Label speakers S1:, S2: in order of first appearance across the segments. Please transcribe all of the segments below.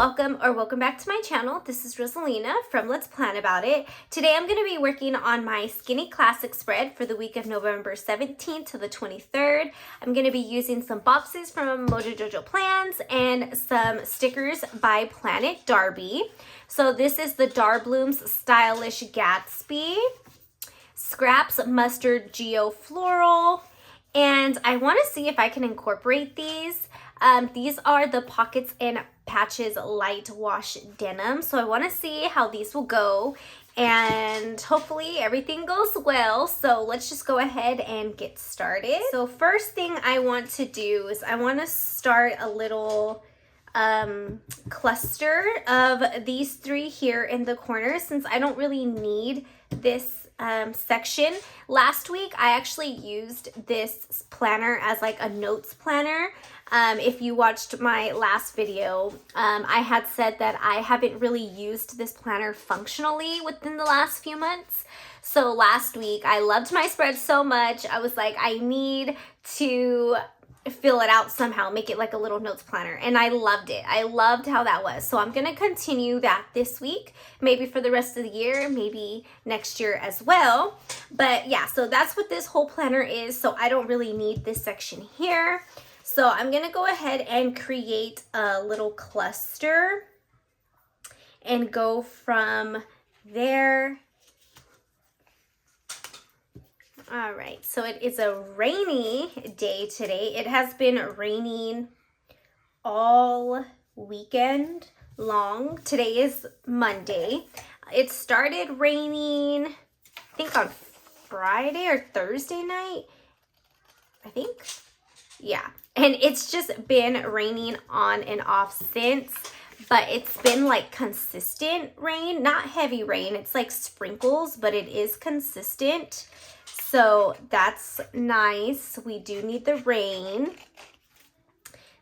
S1: welcome back to my channel. This is Rosalina from Let's Plan About It. Today I'm going to be working on my Skinny Classic spread for the week of November 17th to the 23rd. I'm going to be using some boxes from Mojo Jojo Plans and some stickers by PlanItDarbi. So this is the Darbloom's Stylish Gatsby, Scraps Mustard Geo Floral, and I want to see if I can incorporate these. These are the Pockets and Patches Light Wash Denim. So I want to see how these will go, and hopefully everything goes well. So let's just go ahead and get started. So first thing I want to do is I want to start a little cluster of these three here in the corner, since I don't really need this section. Last week I actually used this planner as like a notes planner. If you watched my last video, I had said that I haven't really used this planner functionally within the last few months. So last week I loved my spread so much, I was like, I need to fill it out somehow, make it like a little notes planner, and I loved it. I loved how that was. So I'm gonna continue that this week, maybe for the rest of the year, maybe next year as well. But yeah, so that's what this whole planner is. So I don't really need this section here. So I'm gonna go ahead and create a little cluster and go from there. All right, so it is a rainy day today. It has been raining all weekend long. Today is Monday. It started raining, I think on Friday or Thursday night, I think. Yeah, and it's just been raining on and off since, but it's been like consistent rain, not heavy rain. It's like sprinkles, but it is consistent. So that's nice. We do need the rain.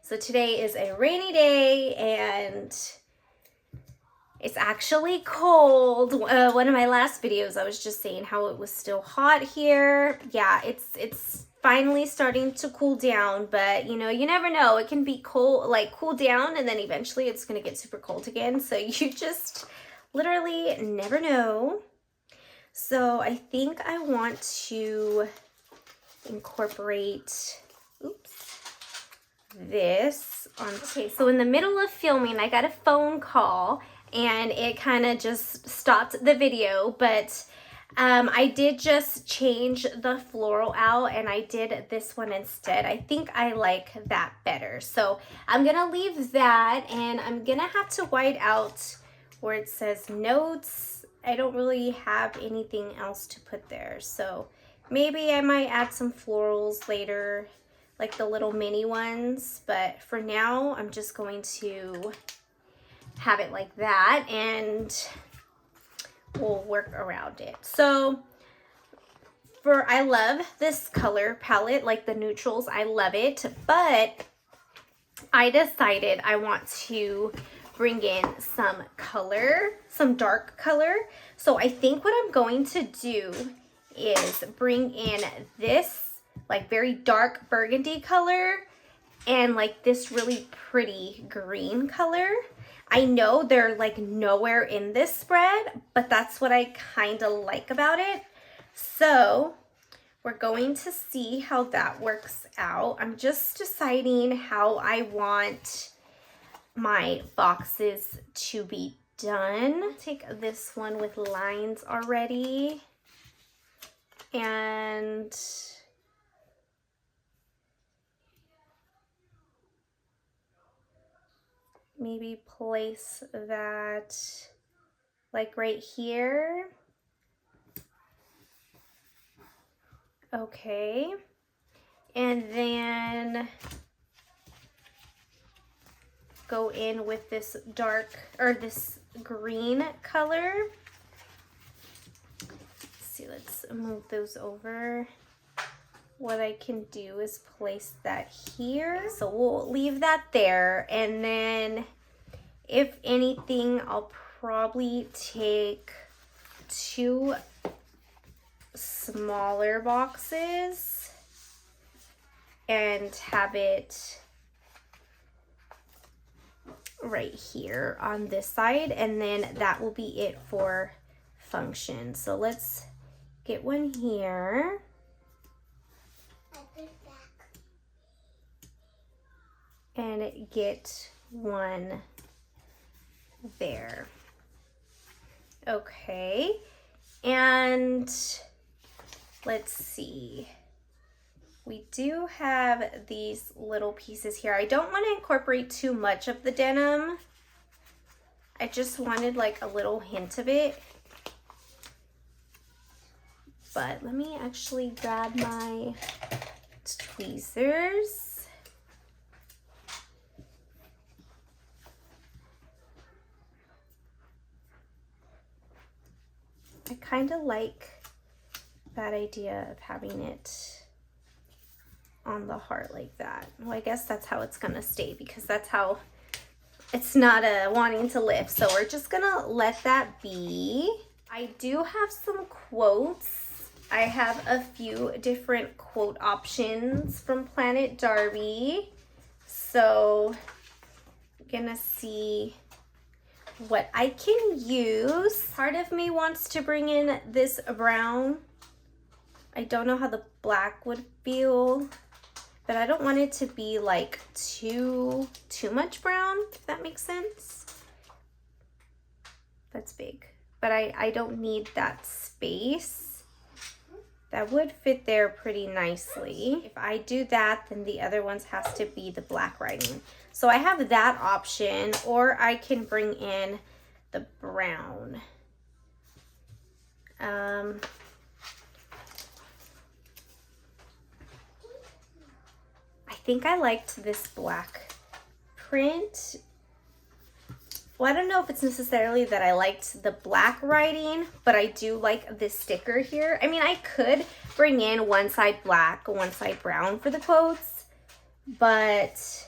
S1: So today is a rainy day and it's actually cold. One of my last videos, I was just saying how it was still hot here. Yeah, it's finally starting to cool down, but you know, you never know. It can be cold, like cool down, and then eventually it's gonna get super cold again. So you just literally never know. So I think I want to incorporate, this on. Okay, so in the middle of filming, I got a phone call and it kind of just stopped the video, but I did just change the floral out and I did this one instead. I think I like that better. So I'm gonna leave that, and I'm gonna have to white out where it says notes. I don't really have anything else to put there, so maybe I might add some florals later, like the little mini ones, but for now I'm just going to have it like that and we'll work around it. So I love this color palette, like the neutrals, I love it, but I decided I want to bring in some color, some dark color. So I think what I'm going to do is bring in this like very dark burgundy color and like this really pretty green color. I know they're like nowhere in this spread, but that's what I kind of like about it. So we're going to see how that works out. I'm just deciding how I want my boxes to be done. Take this one with lines already and maybe place that like right here. Okay, and then go in with this dark, or this green color. Let's see, let's move those over. What I can do is place that here. So we'll leave that there. And then if anything, I'll probably take two smaller boxes and have it right here on this side, and then that will be it for function. So let's get one here. And get one there. Okay, and let's see. We do have these little pieces here. I don't want to incorporate too much of the denim. I just wanted like a little hint of it. But let me actually grab my tweezers. I kind of like that idea of having it on the heart like that. Well, I guess that's how it's gonna stay because that's how it's not wanting to lift. So we're just gonna let that be. I do have some quotes. I have a few different quote options from PlanItDarbi. So I'm gonna see what I can use. Part of me wants to bring in this brown. I don't know how the black would feel, but I don't want it to be like too much brown, if that makes sense. That's big, but I don't need that space. That would fit there pretty nicely. If I do that, then the other ones has to be the black writing. So I have that option, or I can bring in the brown. I think I liked this black print. Well, I don't know if it's necessarily that I liked the black writing, but I do like this sticker here. I mean, I could bring in one side black, one side brown for the quotes, but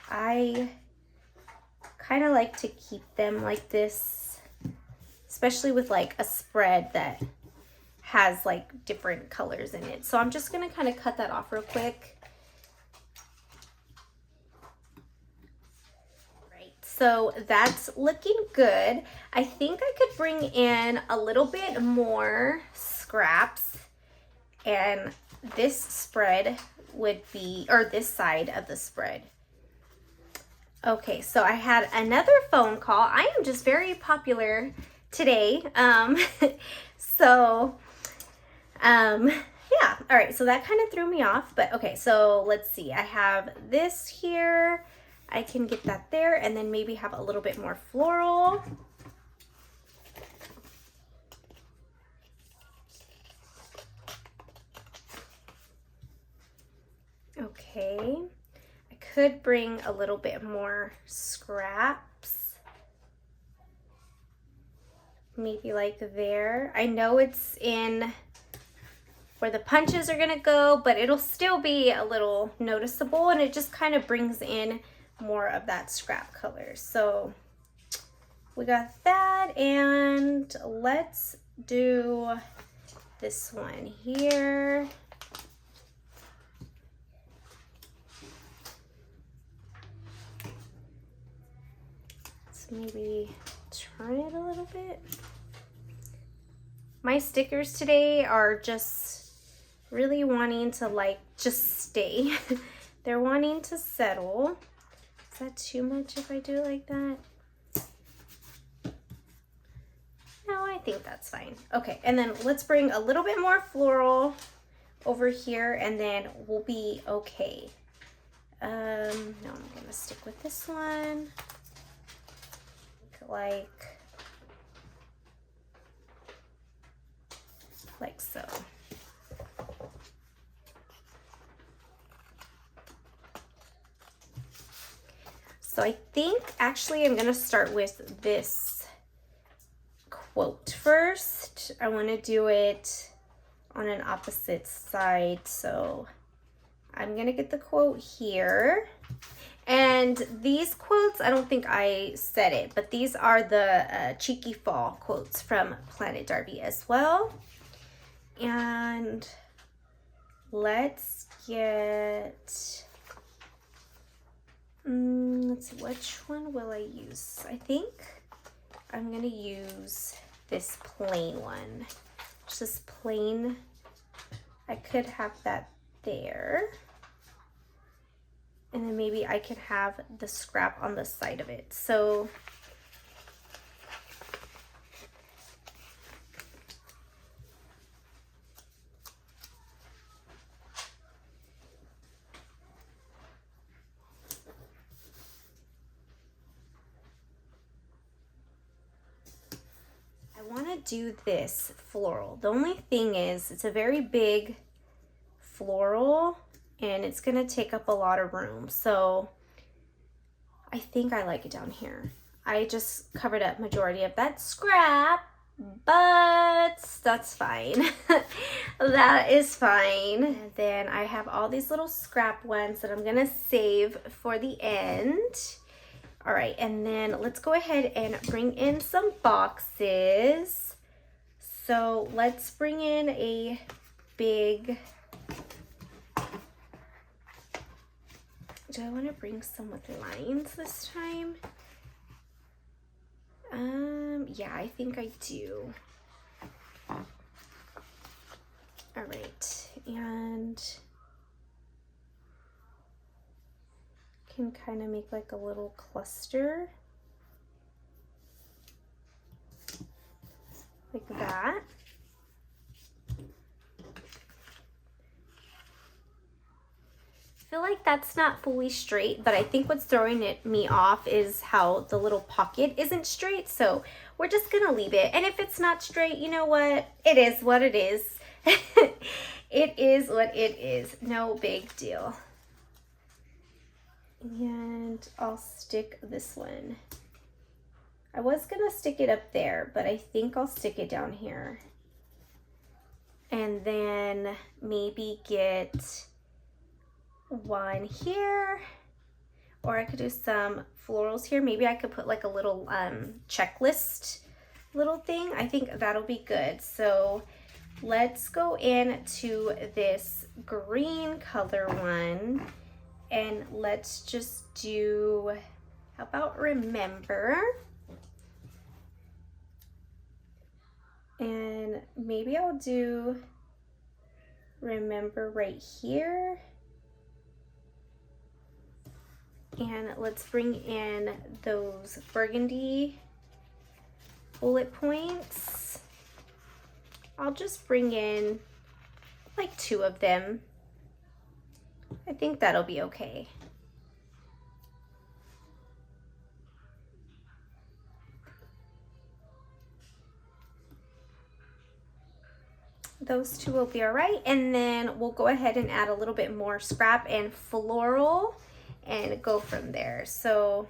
S1: I kind of like to keep them like this, especially with like a spread that has like different colors in it. So I'm just gonna kind of cut that off real quick. Right, so that's looking good. I think I could bring in a little bit more scraps, and this spread would be, or this side of the spread. Okay, so I had another phone call. I am just very popular today. Yeah, all right, so that kind of threw me off, but okay, so let's see. I have this here. I can get that there, and then maybe have a little bit more floral. Okay, I could bring a little bit more scraps. Maybe like there. I know it's in where the punches are gonna go, but it'll still be a little noticeable, and it just kind of brings in more of that scrap color. So we got that, and let's do this one here. Let's maybe turn it a little bit. My stickers today are just really wanting to like just stay. They're wanting to settle. Is that too much if I do it like that? No, I think that's fine. Okay, and then let's bring a little bit more floral over here, and then we'll be okay. No, I'm gonna stick with this one. Like so. So I think actually I'm gonna start with this quote first. I want to do it on an opposite side, so I'm gonna get the quote here. And these quotes, I don't think I said it, but these are the Cheeky Fall quotes from PlanItDarbi as well. And let's get, Let's see, which one will I use? I think I'm gonna use this plain one. Just this plain, I could have that there. And then maybe I could have the scrap on the side of it. So I want to do this floral. The only thing is it's a very big floral and it's going to take up a lot of room. So I think I like it down here. I just covered up majority of that scrap, but that's fine. That is fine. And then I have all these little scrap ones that I'm going to save for the end. All right, and then let's go ahead and bring in some boxes. So let's bring in a big, do I want to bring some with lines this time? Yeah, I think I do. All right, and can kind of make like a little cluster like that. I feel like that's not fully straight, but I think what's throwing me off is how the little pocket isn't straight, so we're just gonna leave it. And if it's not straight, you know what? It is what it is. It is what it is. No big deal. And I'll stick this one. I was gonna stick it up there, but I think I'll stick it down here. And then maybe get one here, or I could do some florals here. Maybe I could put like a little checklist little thing. I think that'll be good. So let's go into this green color one and let's just do, how about remember? And maybe I'll do remember right here. And let's bring in those burgundy bullet points. I'll just bring in like 2 of them. I think that'll be okay. Those 2 will be all right. And then we'll go ahead and add a little bit more scrap and floral and go from there. So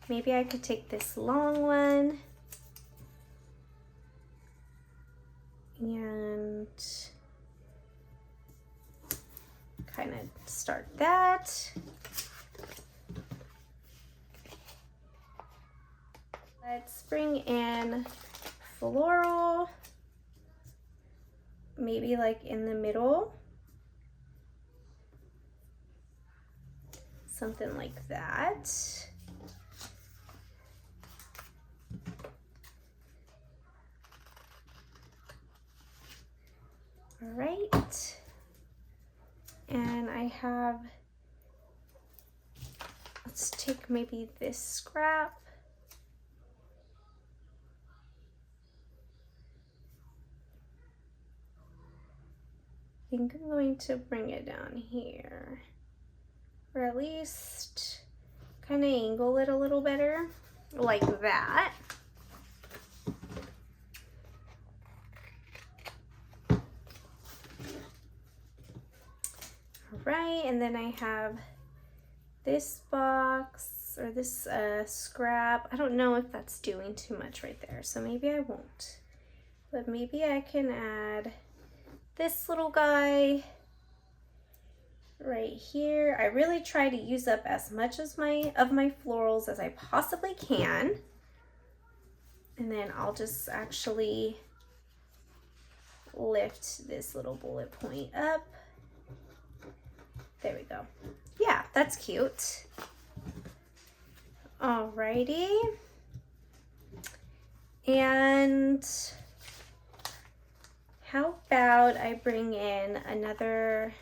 S1: maybe I could take this long one and kind of start that. Let's bring in floral, maybe like in the middle. Something like that. All right. And I have, let's take maybe this scrap. I think I'm going to bring it down here. Or at least kind of angle it a little better, like that. All right, and then I have this box or this scrap. I don't know if that's doing too much right there, so maybe I won't. But maybe I can add this little guy right here. I really try to use up as much as my florals as I possibly can. And then I'll just actually lift this little bullet point up There we go. Yeah, that's cute. Alrighty. And how about I bring in another,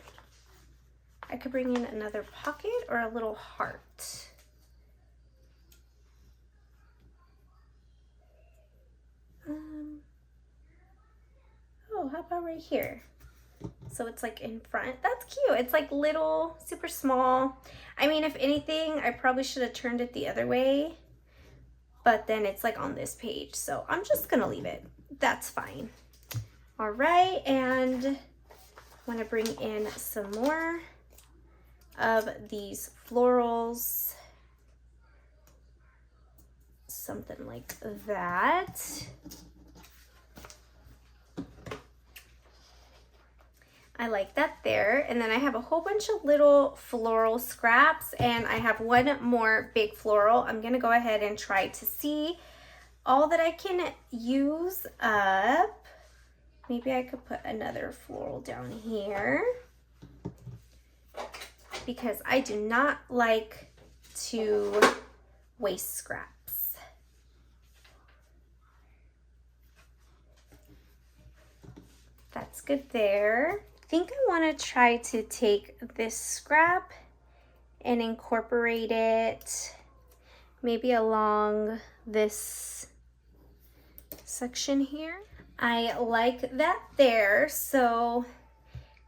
S1: I could bring in another pocket or a little heart. Oh, how about right here? So it's like in front. That's cute. It's like little, super small. I mean, if anything, I probably should have turned it the other way, but then it's like on this page. So I'm just gonna leave it. That's fine. All right, and I wanna bring in some more of these florals. Something like that. I like that there. And then I have a whole bunch of little floral scraps, and I have one more big floral. I'm gonna go ahead and try to see all that I can use up. Maybe I could put another floral down here because I do not like to waste scraps. That's good there. I think I want to try to take this scrap and incorporate it maybe along this section here. I like that there, so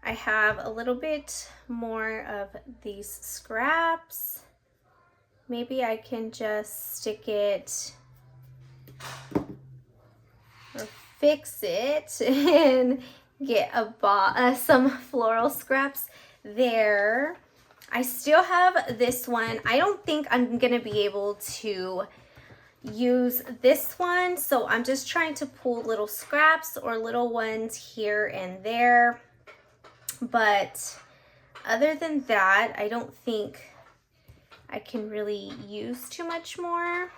S1: I have a little bit more of these scraps. Maybe I can just stick it or fix it and get some floral scraps there. I still have this one. I don't think I'm gonna be able to use this one, so I'm just trying to pull little scraps or little ones here and there. But other than that, I don't think I can really use too much more.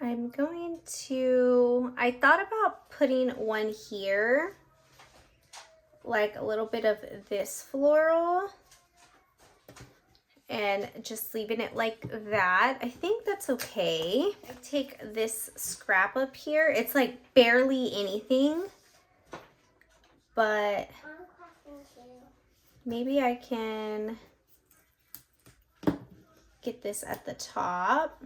S1: I'm going to, I thought about putting one here, like a little bit of this floral, and just leaving it like that. I think that's okay. I take this scrap up here. It's like barely anything, but maybe I can get this at the top.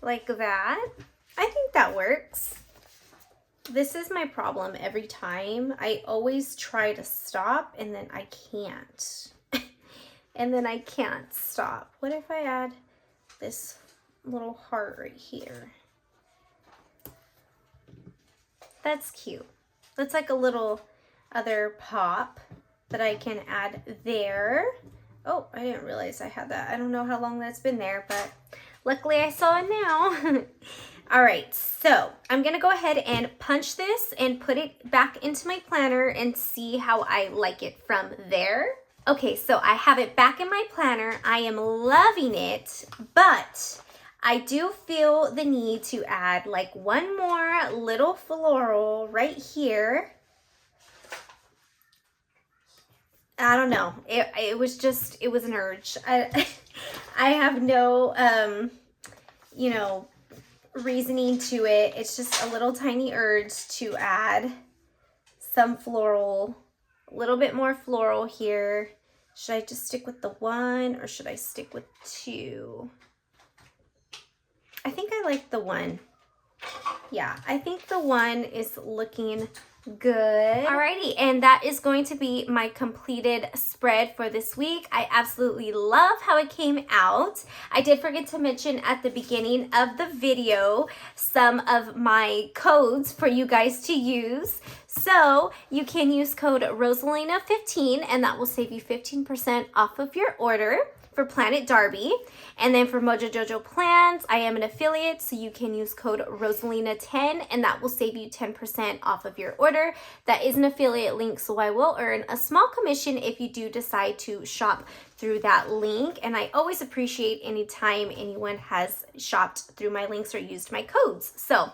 S1: Like that. I think that works. This is my problem every time. I always try to stop and then I can't. And then I can't stop. What if I add this little heart right here? That's cute. That's like a little other pop that I can add there. Oh, I didn't realize I had that. I don't know how long that's been there, but luckily I saw it now. All right, so I'm gonna go ahead and punch this and put it back into my planner and see how I like it from there. Okay, so I have it back in my planner. I am loving it, but I do feel the need to add like one more little floral right here. I don't know. It was just, it was an urge. I have no, you know, reasoning to it. It's just a little tiny urge to add some floral, a little bit more floral here. Should I just stick with the one or should I stick with two? I think I like the one. Yeah, I think the one is looking good. Alrighty, and that is going to be my completed spread for this week. I absolutely love how it came out. I did forget to mention at the beginning of the video some of my codes for you guys to use. So you can use code Rosalina15 and that will save you 15% off of your order for PlanItDarbi. And then for Mojo Jojo Plans, I am an affiliate, so you can use code Rosalina10 and that will save you 10% off of your order. That is an affiliate link, so I will earn a small commission if you do decide to shop through that link, and I always appreciate anytime anyone has shopped through my links or used my codes. So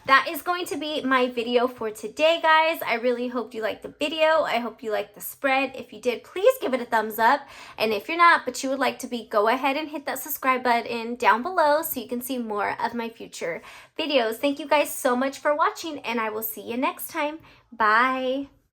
S1: that is going to be my video for today, guys. I really hope you liked the video. I hope you liked the spread. If you did, please give it a thumbs up, and if you're not but you would like to be, go ahead and hit that subscribe button down below so you can see more of my future videos. Thank you guys so much for watching, and I will see you next time. Bye.